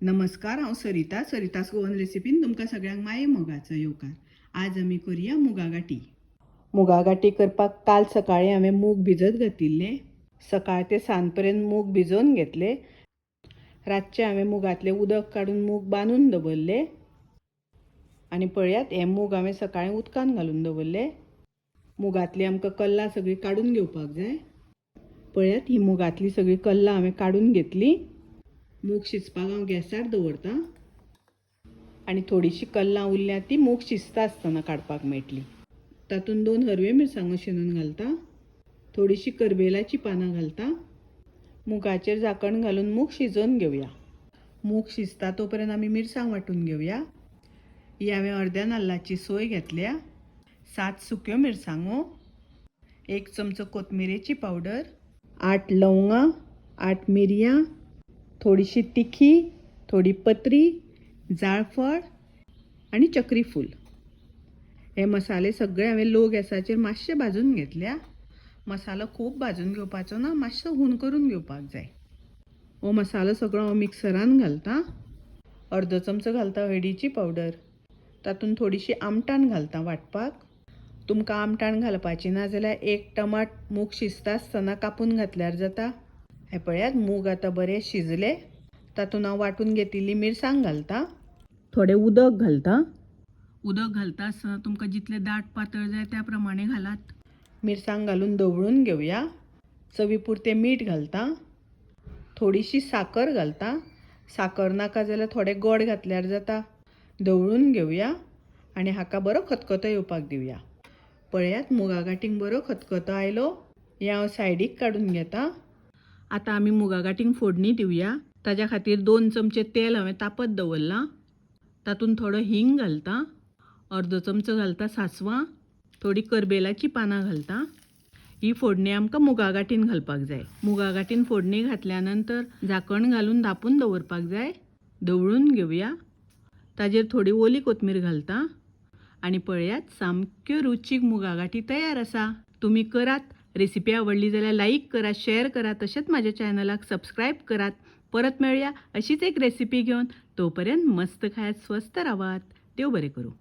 नमस्कार, हांव सरितास गोवन रेसिपीन तुमकां सगळ्यांक माये मोगाचो येवकार. आज आमी करुया मुगा गाठी. मुगा गाठी करपाक काल सकाळीं हांवें मूग भिजत घातिल्ले. सकाळ ते सांज पर्यंत मूग भिजोवन घेतले. रातचे हांवें मुगांतलें उदक काडून मूग बांदून दवरले. आनी पळयात, हे मूग हांवें सकाळीं उदकान घालून दवरले. मुगांतलीं आमकां कल्लां सगळीं काडून घेवपाक जाय. पळयात, ही मुगांतलीं सगळीं कल्लां हांवें काडून घेतलीं. मूग शिजपाक हांव गॅसार दवरतां आनी थोडीशीं कल्लां उरल्यां ती मूग शिजता आसतना काडपाक मेळटली. तातूंत 2 हरव्यो मिरसांगो शिनून घालता. थोडीशीं करबेलाची पानां घालता. मुगाचेर झाकण घालून मूग शिजोवन घेवया. मूग शिजता तोपर्यंत आमी मिरसांग वांटून घेवया. ही हांवें अर्द्या नाल्लाची सोय घेतल्या. 7 सुक्यो मिरसांगो, 1 चमचो कोथमिरेची पावडर, 8 लवंगां, 8 मिरयां, थोडीशी तिखी, थोडी पत्री, जाळफळ आनी चक्री फूल. हे मसाले सगळे हांवें लो गॅसाचेर मातशे भाजून घेतल्या. मसालो खूब भाजून घेवपाचो ना, मातसो हून करून घेवपाक जाय. हो मसालो सगळो हांव मिक्सरान घालतां. अर्दो चमचो घालता हळदीची पावडर. तातूंत थोडीशी आमटाण घालता वांटपाक. तुमकां आमटाण घालपाची ना जाल्यार 1 टमाट मूग शिजता आसतना कापून घातल्यार जाता. हे पळयात, मूग आतां बरें शिजले. तातूंत हांव वांटून घेतिल्ली मिरसांग घालता. थोडें उदक घालता. उदक घालता आसतना तुमकां जितलें दाट पातळ जाय त्या प्रमाणे घालात. मिरसांग घालून दवळून घेवया. चवी पुरतें मीठ घालता. थोडीशी साकर घालता. साकर नाका जाल्यार थोडें गोड घातल्यार जाता. दवळून घेवया आनी हाका बरो खतखतो येवपाक दिवया. पळयात, मुगा गाठींक बरो खतखतो आयलो. हे हांव सायडीक काडून घेता. आतां आमी मुगा गाठींक फोडणी दिवया. ताच्या खातीर 2 चमचे तेल हांवें तापत दवरलां. तातूंत थोडो हिंग घालता. अर्दो चमचो घालता सांसवां. थोडी करबेलाची पानां घालता. ही फोडणी आमकां मुगा गाठींत घालपाक जाय. मुगा गाठींत फोडणी घातल्या नंतर झाकण घालून धांपून दवरपाक जाय. दवळून घेवया. ताजेर थोडी ओली कोथमीर घालता. आनी पळयात, सामक्यो रुचीक मुगा गाठी तयार आसा. तुमी करात. रेसिपी आवडली जाल्यार लाईक करा, शेअर करा. तशेंच म्हाज्या चॅनलाक सबस्क्राईब करात. परत मेळया अशीच एक रेसिपी घेवन. तोपर्यंत मस्त खायात, स्वस्त रावात. देव बरें करूं.